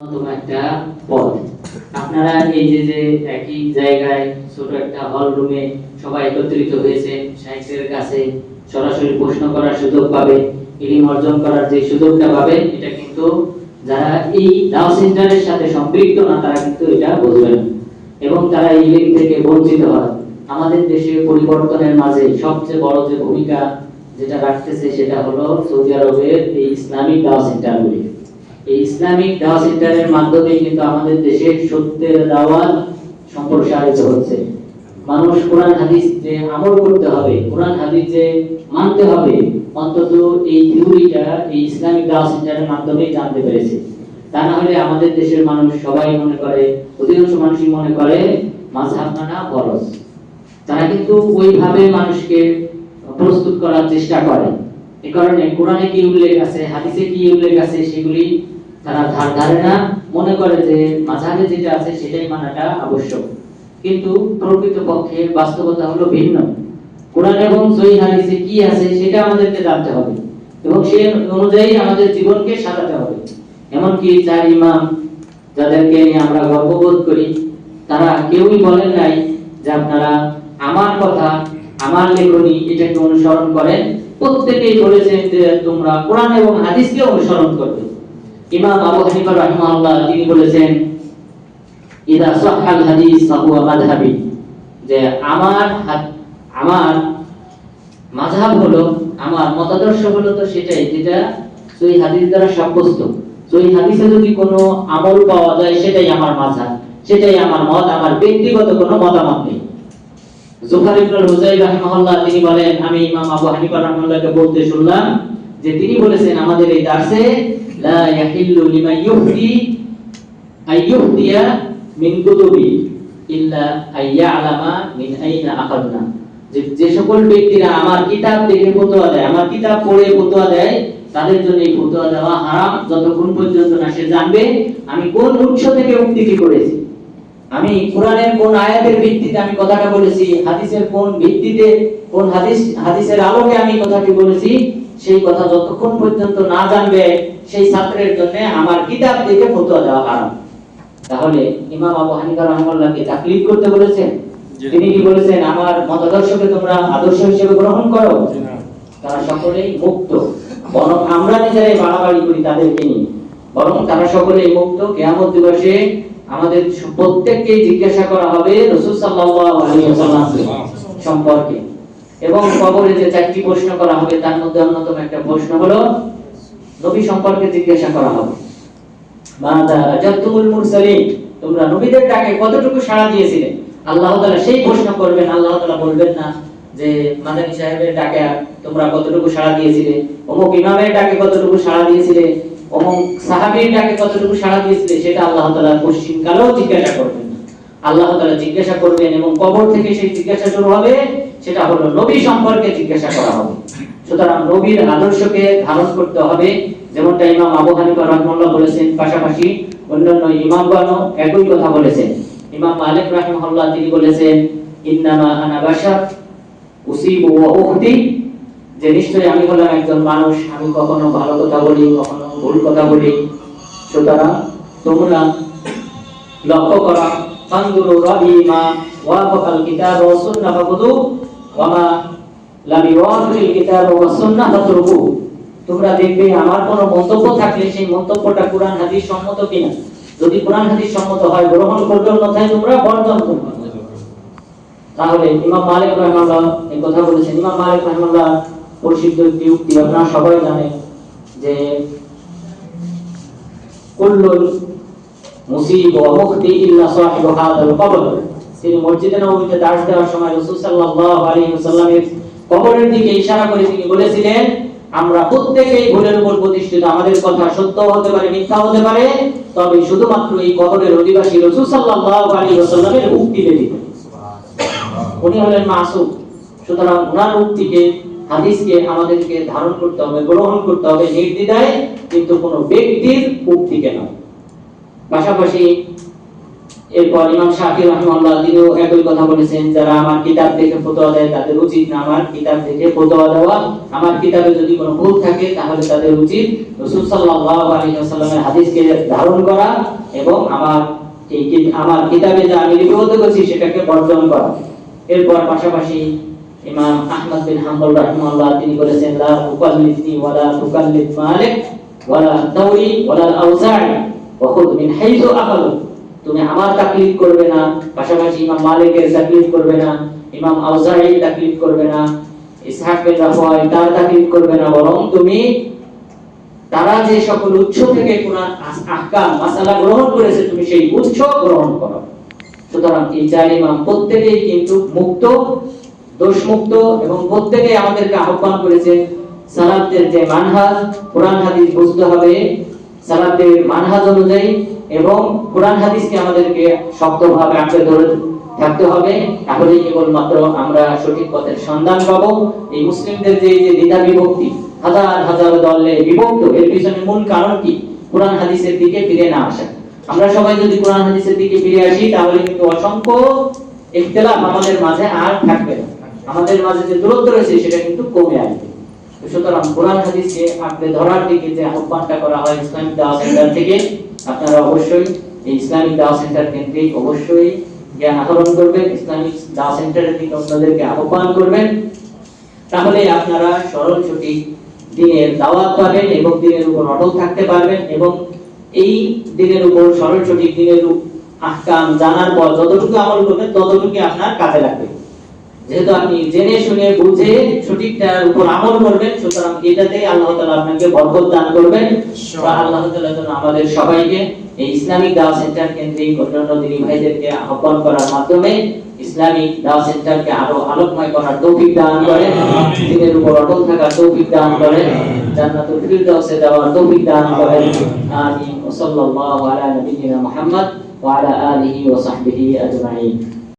অন্যতম একটা পথ। আপনারা এই যে একই জায়গায় ছোট একটা হল রুমে সবাই একত্রিত হয়েছে, সাহিত্যের কাছে সরাসরি প্রশ্ন করার সুযোগ পাবে, ইলম অর্জন করার যে সুযোগটা পাবে, এটা কিন্তু যারা এই দাওয়া সেন্টারের সাথে সম্পৃক্ত না তারা কিন্তু এটা বুঝবে না এবং তারা এই ইলম থেকে বঞ্চিত হয়। আমাদের দেশে পরিবর্তনের মাঝে সবচেয়ে বড় যে ভূমিকা যেটা রাখতেছে সেটা হলো সৌদি আরবের এই ইসলামিক দাওয়া সেন্টারগুলি। এই ইসলামিক দাওয়া সেন্টারের মাধ্যমে কিন্তু আমাদের দেশে সত্যের দাওয়াত সম্প্রসারিত হচ্ছে। মানুষ কোরআন হাদিস যে আমল করতে হবে, কোরআন হাদিস যে মানতে হবে, অন্তত এই থিওরিটা এই ইসলামিক দাওয়া সেন্টারের মাধ্যমে জানতে পেরেছে। তা না হলে আমাদের দেশের মানুষ সবাই মনে করে, অধিকাংশ মানুষই মনে করে মাযহাব মানা ফরজ। তারা কিন্তু ওইভাবে মানুষকে প্রস্তুত করার চেষ্টা করে। এই কারণে কোরআনে কি উল্লেখ আছে, হাদিসে কি উল্লেখ আছে, সেগুলি তারা ধারে না, মনে করে যে মাযহাবে যেটা আছে সেটাই মানাটা আবশ্যক। কিন্তু প্রকৃতপক্ষে বাস্তবতা হলো ভিন্ন। কোরআন এবং সহিহ হাদিসে কি আছে সেটা আমাদেরকে জানতে হবে এবং সেই অনুযায়ী আমাদের জীবনকে সাজাতে হবে। এমনকি চার ইমাম যাদেরকে নিয়ে আমরা গর্ববোধ করি, তারা কেউই বলেন নাই যে আপনারা আমার কথা, আমার লেখনী এটাকে অনুসরণ করেন। প্রত্যেকেই বলেছেন যে তোমরা কোরআন এবং হাদিসকে অনুসরণ করবে। ইমাম আবু হানিফা রাহিমাহুল্লাহ তিনি বলেছেন, ইদা সাহাল হাদিস ফাহুয়া মাযহাবি, যে আমার মাযহাব হলো, আমার মতাদর্শ হলো তো সেটাই যেটা সহিহ হাদিস দ্বারা সাব্যস্ত। সহিহ হাদিসে যদি কোনো আমল পাওয়া যায় সেটাই আমার মাযহাব, সেটাই আমার মত, আমার ব্যক্তিগত কোনো মতামত নেই। জুফার ইবনে হুযাইল রাহিমাহুল্লাহ তিনি বলেন, আমি ইমাম আবু হানিফা রাহিমাহুল্লাহকে বলতে শুনলাম যে তিনি বলেছেন আমাদের এই দার্সে, লা ইয়াহিল্লু লিমান ইউফতি আইয়ুফতিয়া মিন কুতুবি ইল্লা আইয়ালামা মিন আইনা আখাযনা, যে সকল ব্যক্তিরা আমার কিতাব দেখে ফতোয়া দেয়, আমার কিতাব পড়ে ফতোয়া দেয়, তাদের জন্য এই ফতোয়া দেওয়া হারাম যতক্ষণ পর্যন্ত না সে জানবে আমি কোন উৎস থেকে উক্তি করেছি, আমি কোরআনের কোন আয়াতের ভিত্তিতে আমি কথাটা বলেছি, হাদিসের কোন ভিত্তিতে, কোন হাদিসের আলোকে আমি কথাটি বলেছি, সেই কথা যতক্ষণ পর্যন্ত না জানবে সেই ছাত্রের জন্য আমার কিতাব দেখে ফতোয়া দেওয়া হারাম। তাহলে ইমাম আবু হানিফা রাহিমাহুল্লাহকে তাকলিদ করতে বলেছেন, তিনি কি বলেছেন আমার মতাদর্শকে তোমরা আদর্শ হিসেবে গ্রহণ করো? তারা সকলেই মুক্ত, বরং আমরা নিজেরাই বাড়াবাড়ি করি তাদেরকে নিয়ে, বরং তারা সকলেই মুক্ত। কিয়ামত দিবসে আমাদের প্রত্যেককে জিজ্ঞাসা করা হবে রাসূল সাল্লাল্লাহু আলাইহি ওয়াসাল্লাম সম্পর্কে, এবং কবরে যে চারটি প্রশ্ন করা হবে তার মধ্যে অন্যতম একটা প্রশ্ন হলো নবী সম্পর্কে জিজ্ঞাসা করা হবে। মাযা আজাবতুল মুরসালিন, তোমরা নবীদের ডাকে কতটুকু সাড়া দিয়েছিলে? আল্লাহ তাআলা সেই প্রশ্ন করবেন, আল্লাহ তাআলা বলবেন না যে মাদানী সাহেবের ডাকে তোমরা কতটুকু সাড়া দিয়েছিলে, অমুক ইমামের ডাকে কতটুকু সাড়া দিয়েছিলে, অমুক সাহাবীর ডাকে কতটুকু সাড়া দিয়েছিলে, সেটা আল্লাহ তাআলা পশ্চিমকালেও জিজ্ঞাসা করবেন না। আল্লাহ তাআলা জিজ্ঞাসা করবেন এবং কবর থেকে সেই জিজ্ঞাসা শুরু হবে, সেটা হলো নবী সম্পর্কে জিজ্ঞাসা করা হবে। সুতরাং নবীর আদর্শকে ধারণ করতে হবে, যেমনটা ইমাম আবু হানিফা রাহিমাহুল্লাহ বলেছেন, পাশাপাশি অন্যান্য ইমামগণও একই কথা বলেছেন। ইমাম মালিক রাহিমাহুল্লাহ তিনি বলেছেন, ইন্নামা আনা বাশার উসিবু ওয়া উখতি, যে নিশ্চয়ই আমি হলাম একজন মানুষ, আমি কখনো ভালো কথা বলি, কখনো ভুল কথা বলি। সুতরাং তোমরা লক্ষ্য করা, ফানদুরু রাবিমা ওয়াফাকাল কিতাব ওয়াস সুন্নাহ ফাখুযু ওয়া মা লাম ইওয়াফিল কিতাব ওয়াস সুন্নাহ ফাতরুকু, তোমরা দেখবে আমার কোনো মন্তব্য থাকলে সেই মন্তব্যটা কোরআন হাদিস সম্মত কিনা, যদি কোরআন হাদিস সম্মত হয় গ্রহণ করবে, অন্যথায় তোমরা বর্জন করবে। তাহলে ইমাম মালিক রাহিমাহুল্লাহ এই কথা বলেছেন। ইমাম মালিক রাহিমাহুল্লাহ প্রসিদ্ধ একটি উক্তি আপনারা সবাই জানেন যে কুল্লুল মুসিব ওয়া মুখতি ইল্লা সাহিবু হাদাল কবর, তিনি মসজিদে নববীতে দাঁড় দেওয়ার সময় রাসূল সাল্লাল্লাহু আলাইহি ওয়াসাল্লামের কবরের দিকে ইশারা করে তিনি বলেছিলেন, আমরা প্রত্যেকেই ভুলের উপর প্রতিষ্ঠিত, আমাদের কথা সত্য হতে পারে, মিথ্যা হতে পারে, তবে শুধুমাত্র এই কবরের অধিবাসী রাসূল সাল্লাল্লাহু আলাইহি ওয়াসাল্লামের উক্তি ব্যতীত। উনি হলেন মাসুম। সুতরাং ওনার উক্তিকে, হাদিসকে আমাদেরকে ধারণ করতে হবে, গ্রহণ করতে হবে নির্দ্বিধায়, কিন্তু কোনো ব্যক্তির উক্তিকে নয়। পাশাপাশি এরপর ইমাম শাফি রাহিমাহুল্লাহ তিনিও একই কথা বলেছেন, যারা আমার কিতাব দেখে ফতোয়া দেয় তাদের উচিত না আমার কিতাব দেখে ফতোয়া দেওয়া, আমার কিতাবে যদি কোনো ভুল থাকে তাহলে তাদের উচিত রাসূল সাল্লাল্লাহু আলাইহি ওয়াসাল্লামের হাদিসকে ধারণ করা এবং আমার কিতাবে যা আমি লিপিবদ্ধ করেছি সেটাকে বর্জন করা। এরপর পাশাপাশি ইমাম আহমদ বিন হাম্বল রাহিমাহুল্লাহ তিনি বলেছেন, লা তুকাল্লিদনি ওয়ালা তুকাল্লিদ মালিক ওয়ালা তাওরি ওয়ালা আউজা'i ওয়া খুদ মিন হাইথু আকালু। তুমি আমার তাকলিদ করবে না, পাশাপাশি ইমাম মালিকের তাকলিদ করবে না, ইমাম আউজাঈর তাকলিদ করবে না, ইসহাক বিন রাফাই তার তাকলিদ করবে না, বরং তুমি তারা যে সকল উৎস থেকে কোরআন আহকাম মাসালা গ্রহণ করেছে তুমি সেই উৎস গ্রহণ করো। সুতরাং এই চার ইমাম প্রত্যেকেই কিন্তু মুক্ত, দোষমুক্ত এবং প্রত্যেকেই আমাদেরকে আহ্বান করেছেন সালাফদের যে মানহাজ, কোরআন হাদিস বুঝতে হবে সালাফদের মানহাজ অনুযায়ী, এবং কোরআন হাদিসকে আমাদেরকে শক্তভাবে আঁকড়ে ধরে থাকতে হবে। তাহলেই কেবলমাত্র আমরা সঠিক পথের সন্ধান পাবো। এই মুসলিমদের যে দ্বিধা বিভক্তি, হাজার হাজার দলে বিভক্ত, এর পিছনে মূল কারণ কি? কোরআন হাদিসের দিকে ফিরে না আসা। আমরা সবাই যদি কোরআন হাদিসের দিকে ফিরে আসি তাহলে কিন্তু অসংখ্য ইখতিলাফ আমাদের মাঝে আর থাকবে না, আমাদের মাঝে যে দূরত্ব রয়েছে সেটা কিন্তু কমে আসবে। সুতরাং কোরআন হাদিসকে আঁকড়ে ধরার দিকে যে আহ্বানটা করা হয় ইসলামিক দাওয়া সেন্টার থেকে, আপনারা অবশ্যই এই ইসলামিক দাওয়া সেন্টার কেন্দ্রিক অবশ্যই জ্ঞান আহরণ করবেন, ইসলামিক দাওয়া সেন্টারের দিকে অন্যদেরকে আহ্বান করবেন। তাহলে আপনারা সরল সঠিক দিনের দাওয়াত পাবেন এবং দিনের উপর অটল থাকতে পারবেন, এবং এই দিনের উপর সরল সঠিক দিনের আহকাম জানার পর যতটুকু আমল করবেন ততটুকু আপনার কাজে লাগবে। যেহেতু আপনি জেনে শুনে বুঝে সঠিকটার উপর আমল করবেন, সুতরাং এটাতে আল্লাহ তাআলা আপনাকে বরকত দান করবেন। আল্লাহ তাআলা যেন আমাদের সবাইকে এই ইসলামিক দাওয়া সেন্টার কেন্দ্রিক অন্যান্য দিনী ভাইদেরকে আহ্বান করার মাধ্যমে ইসলামিক দাওয়া সেন্টারকে আরো আলোকময় করার তৌফিক দান করেন, দিনের উপর অটল থাকার তৌফিক দান করেন, জান্নাতুল ফিরদাউসে যাওয়ার তৌফিক দান করেন। আমিন। ওয়া সাল্লাল্লাহু আলা নবিয়িনা মুহাম্মদ ওয়া আলা আলিহি ওয়া সাহবিহি আজমাইন।